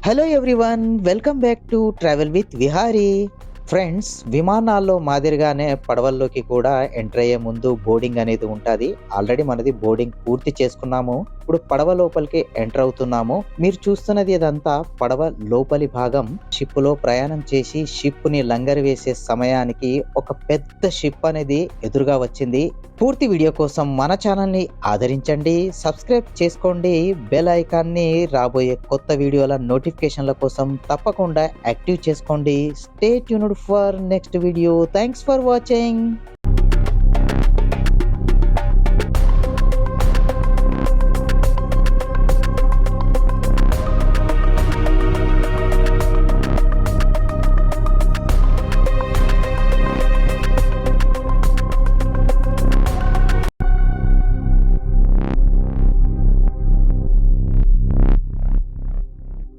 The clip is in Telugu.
Hello everyone, welcome back to travel with Vihari. Friends, విమానాల్లో మాదిరిగానే పడవల్లోకి కూడా ఎంటర్ అయ్యే ముందు బోర్డింగ్ అనేది ఉంటుంది. ఆల్రెడీ మనది బోర్డింగ్ పూర్తి చేసుకున్నాము. ఇప్పుడు పడవ లోపలికి ఎంటర్ అవుతున్నాము. మీరు చూస్తున్నది ఇదంతా పడవ లోపలి భాగం. షిప్ లో ప్రయాణం చేసి షిప్ ని లంగరు వేసే సమయానికి ఒక పెద్ద షిప్ అనేది ఎదురుగా వచ్చింది. పూర్తి వీడియో కోసం మన ఛానల్ ని ఆదరించండి, సబ్స్క్రైబ్ చేసుకోండి, బెల్ ఐకాన్ ని రాబోయే కొత్త వీడియోల నోటిఫికేషన్ల కోసం తప్పకుండా యాక్టివ్ చేసుకోండి. Stay tuned for next video. Thanks for watching.